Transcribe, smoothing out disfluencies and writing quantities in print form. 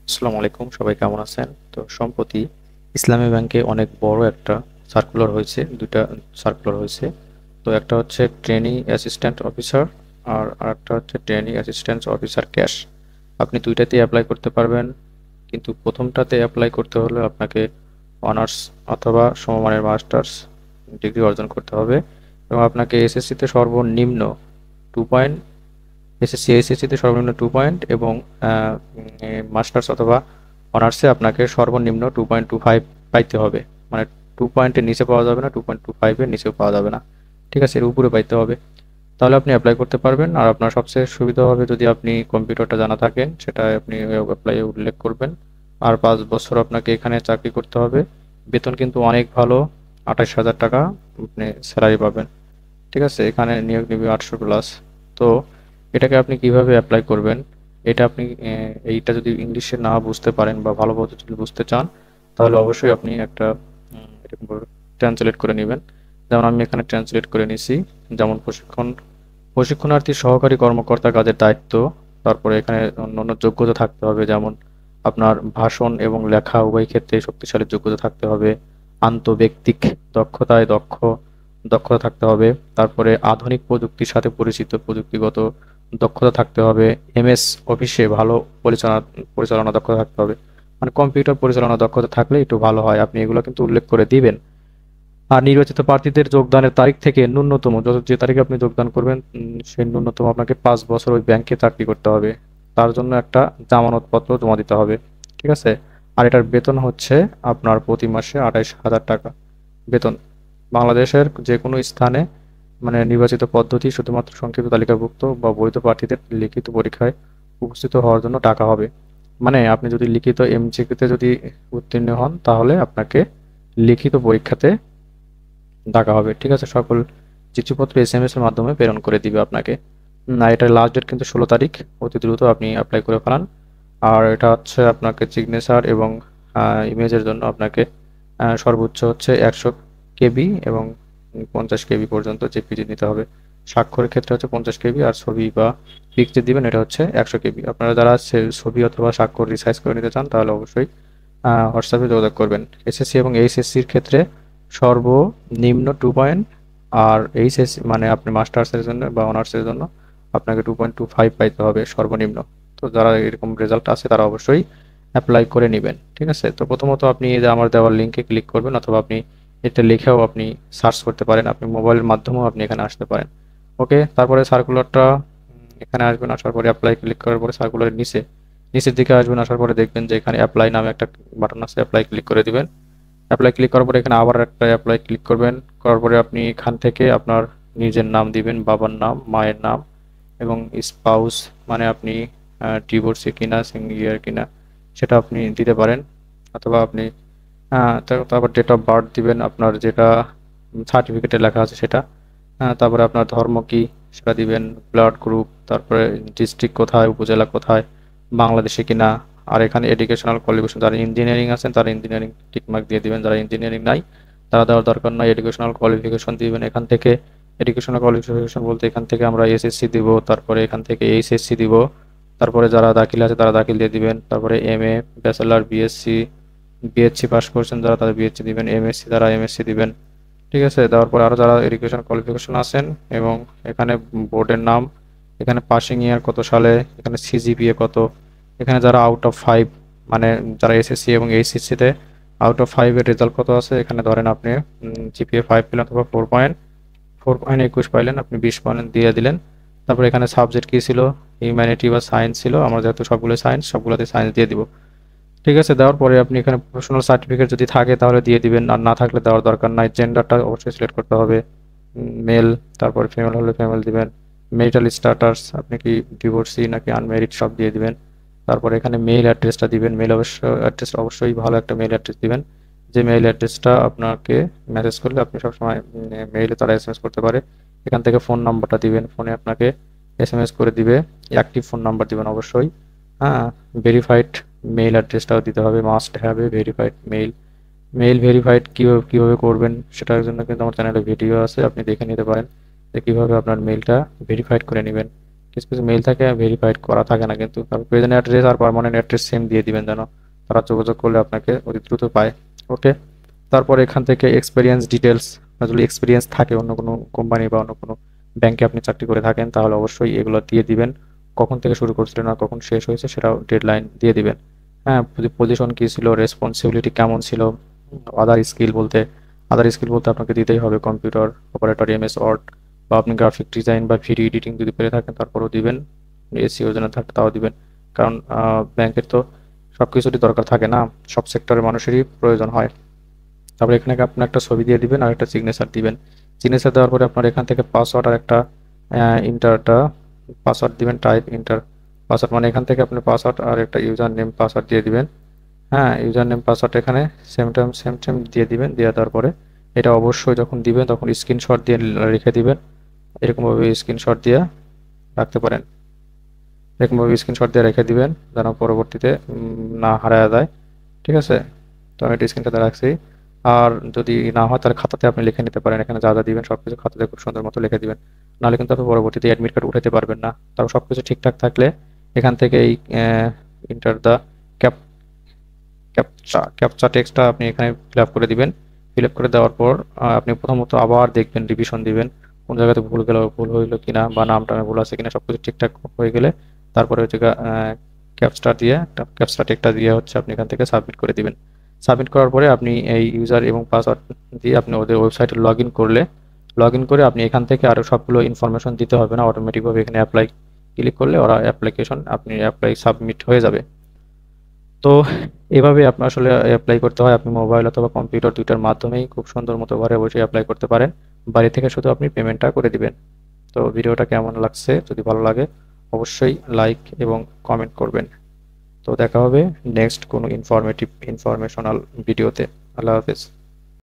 আসসালামু আলাইকুম, সবাই কেমন আছেন? তো সম্প্রতি ইসলামী ব্যাংকে অনেক বড় একটা সার্কুলার হয়েছে, দুইটা সার্কুলার হয়েছে। তো একটা হচ্ছে ট্রেনি অ্যাসিস্ট্যান্ট অফিসার আর আরেকটা হচ্ছে ট্রেনি অ্যাসিস্ট্যান্ট অফিসার ক্যাশ। আপনি দুইটাতেই অ্যাপ্লাই করতে পারবেন, কিন্তু প্রথমটাতে অ্যাপ্লাই করতে হলে আপনাকে অনার্স অথবা সমমানের মাস্টার্স ডিগ্রি অর্জন করতে হবে এবং আপনাকে এসএসসিতে সর্বনিম্ন 2 পয়েন্ট, এসএসসিতে সর্বনিম্ন 2 পয়েন্ট এবং মাস্টার্স অথবা অনার্সে আপনাকে সর্বনিম্ন 2.25 পাইতে হবে। মানে 2 পয়েন্টের নিচে পাওয়া যাবে না, 2.25-এর নিচেও পাওয়া যাবে না। ঠিক আছে, এর উপরে পাইতে হবে। তাহলে আপনি অ্যাপ্লাই করতে পারবেন। আর আপনার সবচেয়ে সুবিধা হবে যদি আপনি কম্পিউটারটা জানা থাকেন, সেটা আপনি অ্যাপ্লাই উল্লেখ করবেন। আর 5 বছর আপনাকে এখানে চাকরি করতে হবে। বেতন কিন্তু অনেক ভালো, 28,000 টাকা আপনি স্যালারি পাবেন। ঠিক আছে, এখানে নিয়োগ নিবে 800+। তো এটাকে আপনি কিভাবে অ্যাপ্লাই করবেন, এটা আপনি এইটা যদি ইংলিশে না বুঝতে পারেন বা ভালোভাবে যদি বুঝতে চান, তাহলে অবশ্যই আপনি একটা এরকম ট্রান্সলেট করে নেবেন। যেমন আমি এখানে ট্রান্সলেট করে নিছি। যেমন প্রশিক্ষণার্থী সহকারী কর্মকর্তা কাজের দায়িত্ব। তারপরে এখানে অন্যান্য যোগ্যতা থাকতে হবে, যেমন আপনার ভাষণ এবং লেখা উভয় ক্ষেত্রে শক্তিশালী যোগ্যতা থাকতে হবে। আন্তঃব্যক্তিক দক্ষতা থাকতে হবে। তারপরে আধুনিক প্রযুক্তির সাথে পরিচিত প্রযুক্তিগত দক্ষতা থাকতে হবে। এমএস অফিসে ভালো পরিচালনা পরিচালনা দক্ষতা থাকতে হবে। মানে কম্পিউটার পরিচালনা দক্ষতা থাকলে একটু ভালো হয়, আপনি এগুলো কিন্তু উল্লেখ করে দিবেন। আর নির্বাচিত প্রার্থীদের যোগদানের তারিখ থেকে ন্যূনতম যে তারিখে আপনি যোগদান করবেন, সেই ন্যূনতম আপনাকে 5 বছর ওই ব্যাংকে চাকরি করতে হবে। তার জন্য একটা জামানতপত্র জমা দিতে হবে। ঠিক আছে। আর এটার বেতন হচ্ছে আপনার প্রতি মাসে 28,000 টাকা বেতন। বাংলাদেশের যে কোনো স্থানে, মানে নির্বাচিত পদ্ধতি শুধুমাত্র সংক্ষিপ্ত তালিকাভুক্ত বা বৈধ প্রার্থীদের লিখিত পরীক্ষায় উপস্থিত হওয়ার জন্য টাকা হবে। মানে আপনি যদি লিখিত এমসিকিউতে যদি উত্তীর্ণ হন, তাহলে আপনাকে লিখিত পরীক্ষাতে টাকা হবে। ঠিক আছে, সকল চিঠিপত্র এসএমএস এর মাধ্যমে প্রেরণ করে দিবে আপনাকে। না, এটার লাস্ট ডেট কিন্তু 16 তারিখ। অতি দ্রুত আপনি অ্যাপ্লাই করে ফেলান। আর এটা হচ্ছে আপনাকে সিগনেচার এবং ইমেজের জন্য আপনাকে সর্বোচ্চ হচ্ছে 100 কেবি এবং 50 কেবি পর্যন্ত জেপিজি নিতে হবে। স্বাক্ষরের ক্ষেত্রে হচ্ছে 50 কেবি, আর ছবি বা পিক যে দিবেন এটা হচ্ছে 100 কেবি। আপনারা যারা ছবি অথবা স্বাক্ষর রিসাইজ করে নিতে চান, তাহলে অবশ্যই হোয়াটসঅ্যাপে যোগাযোগ করবেন। এসএসসি এবং এইচএসসির ক্ষেত্রে সর্বনিম্ন 2 পয়েন্ট, আর এইচএসসি মানে আপনি মাস্টার্সের জন্য বা অনার্সের জন্য আপনাকে 2.25 পাইতে হবে সর্বনিম্ন। তো যারা এরকম রেজাল্ট আছে তারা অবশ্যই অ্যাপ্লাই করে নেবেন। ঠিক আছে, তো প্রথমত আপনি এই যে আমার দেওয়ার লিঙ্কে ক্লিক করবেন, অথবা আপনি এটা লিখেও আপনি সার্চ করতে পারেন, আপনি মোবাইলের মাধ্যমেও আপনি এখানে আসতে পারেন। ওকে, তারপরে সার্কুলারটা এখানে আসবেন। আসার পরে অ্যাপ্লাই ক্লিক করার পরে সার্কুলারের নিচের দিকে আসবেন। আসার পরে দেখবেন যে এখানে অ্যাপ্লাই নামে একটা বাটন আছে, অ্যাপ্লাই ক্লিক করে দিবেন। অ্যাপ্লাই ক্লিক করার পরে এখানে আবার একটা অ্যাপ্লাই ক্লিক করবেন। করার পরে আপনি এখান থেকে আপনার নিজের নাম দিবেন, বাবার নাম, মায়ের নাম এবং স্পাউস মানে আপনি ডিভোর্সি কিনা সিঙ্গেল কিনা সেটা আপনি দিতে পারেন। অথবা আপনি তারপর ডেট অফ বার্থ দিবেন, আপনার যেটা সার্টিফিকেটে লেখা আছে সেটা। তারপরে আপনার ধর্ম কি সেটা দিবেন, ব্লাড গ্রুপ, তারপরে ডিস্ট্রিক্ট কোথায়, উপজেলা কোথায়, বাংলাদেশে কিনা। আর এখানে এডুকেশনাল কোয়ালিফিকেশন, যারা ইঞ্জিনিয়ারিং আছেন তারা ইঞ্জিনিয়ারিং টিকমার্ক দিয়ে দিবেন, যারা ইঞ্জিনিয়ারিং নাই তারা দেওয়ার দরকার নাই। এডুকেশনাল কোয়ালিফিকেশন দিবেন এখান থেকে। এডুকেশনাল কোয়ালিফিকেশন বলতে এখান থেকে আমরা এসএসসি দিব, তারপরে এখান থেকে এইচএসসি দিব। তারপরে যারা দাখিল আছে তারা দাখিল দিয়ে দিবেন। তারপরে MA, bachelor, BSc, BSc pass করছেন যারা তারা বিএসসি দিবেন, এমএসসি তারা এমএসসি দিবেন। ঠিক আছে, দেওয়ার পরে আরও যারা এডুকেশন কোয়ালিফিকেশন আছেন এবং এখানে বোর্ডের নাম, এখানে পাসিং ইয়ার কত সালে, এখানে সিজিপিএ কত, এখানে যারা আউট অফ 5 মানে যারা এসএসসি এবং এইচএসসিতে আউট অফ 5-এর রেজাল্ট কত আছে, এখানে ধরেন আপনি জিপিএ 5 পেলেন অথবা 4.21 পাইলেন, আপনি 20 পয়েন্ট দিয়ে দিলেন। তারপর এখানে সাবজেক্ট কী ছিল, হিউম্যানিটি বা সায়েন্স ছিল, আমরা যেহেতু সবগুলো সায়েন্স, সবগুলোতে সায়েন্স দিয়ে দিব। ঠিক আছে, দেওয়ার পরে আপনি এখানে প্রফেশনাল সার্টিফিকেট যদি থাকে তাহলে দিয়ে দিবেন, আর না থাকলে দেওয়ার দরকার নাই। জেন্ডারটা অবশ্যই সিলেক্ট করতে হবে, মেল। তারপর ফিমেল হলে ফিমেল দিবেন। মেরিটাল স্ট্যাটাস, আপনি কি ডিভোর্সি নাকি আনমেরিড সব দিয়ে দিবেন। তারপর এখানে মেইল অ্যাড্রেসটা দিবেন, অ্যাড্রেসটা অবশ্যই ভালো একটা মেইল অ্যাড্রেস দিবেন, যে মেইল অ্যাড্রেসটা আপনাকে মেসেজ করলে আপনি সবসময় মেইলে তারা এসএমএস করতে পারে। এখান থেকে ফোন নাম্বারটা দিবেন, ফোনে আপনাকে এসএমএস করে দিবে। অ্যাক্টিভ ফোন নাম্বার দিবেন অবশ্যই। হ্যাঁ, ভেরিফাইড মেইল অ্যাড্রেসটাও দিতে হবে, must have a verified mail. Mail verified কীভাবে করবেন সেটার জন্য কিন্তু আমার চ্যানেলে ভিডিও আছে, আপনি দেখে নিতে পারেন যে কীভাবে আপনার মেইলটা ভেরিফাইড করে নেবেন। কিছু কিছু মেইল থাকে ভেরিফাইড করা থাকে না, কিন্তু প্রেজেন্ট অ্যাড্রেস আর পার্মানেন্ট অ্যাড্রেস সেম দিয়ে দিবেন যেন তারা যোগাযোগ করলে আপনাকে অতি দ্রুত পায়। ওকে, তারপর এখান থেকে এক্সপিরিয়েন্স ডিটেলস, যদি এক্সপিরিয়েন্স থাকে অন্য কোনো কোম্পানি বা অন্য কোনো ব্যাংকে আপনি চাকরি করে থাকেন তাহলে অবশ্যই এগুলো দিয়ে দিবেন। কখন থেকে শুরু করছিলেন আর কখন শেষ হয়েছে সেটাও ডেডলাইন দিয়ে দিবেন। হ্যাঁ, পজিশন কী ছিল, রেসপন্সিবিলিটি কেমন ছিল, আদার স্কিল বলতে আপনাকে দিতেই হবে কম্পিউটার অপারেটর, এমএস ওয়ার্ড, বা আপনি গ্রাফিক ডিজাইন বা ভিডিও এডিটিং যদি পেরে থাকেন তারপরেও দিবেন। এসিও যেন থাকে তাও দিবেন, কারণ ব্যাংকের তো সব কিছুরই দরকার থাকে না, সব সেক্টরের মানুষেরই প্রয়োজন হয়। তারপরে এখানে আপনার একটা ছবি দিয়ে দিবেন আর একটা সিগনেচার দিবেন। সিগনেচার দেওয়ার পরে আপনার এখান থেকে পাসওয়ার্ড আর একটা ইন্টারটা পাসওয়ার্ড দিবেন, টাইপ ইন্টার পাসওয়ার্ড, মানে এখান থেকে আপনি পাসওয়ার্ড আর একটা ইউজার নেম পাসওয়ার্ড দিয়ে দিবেন। হ্যাঁ, ইউজার নেম পাসওয়ার্ড এখানে সেম টাইম দিয়ে দিবেন। দিয়ে দেওয়ার পরে এটা অবশ্যই যখন দিবেন তখন স্ক্রিনশট দিয়ে রেখে দিবেন। এরকমভাবে স্ক্রিনশট দিয়ে রাখতে পারেন, এরকমভাবে স্ক্রিনশট দিয়ে রেখে দিবেন যেন পরবর্তীতে না হারায় যায়। ঠিক আছে, তো আমি এটা স্ক্রিনশটে রাখছি। আর যদি না হয় তাহলে খাতাতে আপনি লিখে নিতে পারেন, এখানে যা যা দিবেন সব কিছু খাতাতে খুব সুন্দর মতো লিখে দিবেন, নাহলে কিন্তু আপনি পরবর্তীতে অ্যাডমিট কার্ড উঠাতে পারবেন না। তারপর সব কিছু ঠিকঠাক থাকলে এখান থেকে এই ইন্টার দ্য ক্যাপ ক্যাপচা টেক্সটটা আপনি এখানে ফিল আপ করে দিবেন। ফিল আপ করে দেওয়ার পর আপনি প্রথমত আবার দেখবেন, রিভিশন দিবেন কোন জায়গাতে ভুল হইলো কিনা বা নামটা ভুল আছে কিনা, সবকিছু ঠিকঠাক হয়ে গেলে তারপরে হচ্ছে ক্যাপচা টেক্সটটা দিয়ে হচ্ছে আপনি এখান থেকে সাবমিট করে দিবেন। সাবমিট করার পরে আপনি এই ইউজার এবং পাসওয়ার্ড দিয়ে আপনি ওদের ওয়েবসাইটে লগ ইন করে আপনি এখান থেকে আরও সবগুলো ইনফরমেশন দিতে হবে না, অটোমেটিকভাবে এখানে অ্যাপ্লাই ক্লিক করলে ওরা অ্যাপ্লাই সাবমিট হয়ে যাবে। তো এভাবে আপনার আসলে অ্যাপ্লাই করতে হয়, আপনি মোবাইল অথবা কম্পিউটার দুইটার মাধ্যমেই খুব সুন্দর মতো ঘরে বসে অ্যাপ্লাই করতে পারেন, বাড়ি থেকে শুধু আপনি পেমেন্টটা করে দিবেন। তো ভিডিওটা কেমন লাগছে, যদি ভালো লাগে অবশ্যই লাইক এবং কমেন্ট করবেন। তো দেখা হবে নেক্সট কোনো ইনফরমেশনাল ভিডিওতে। আল্লাহ হাফেজ।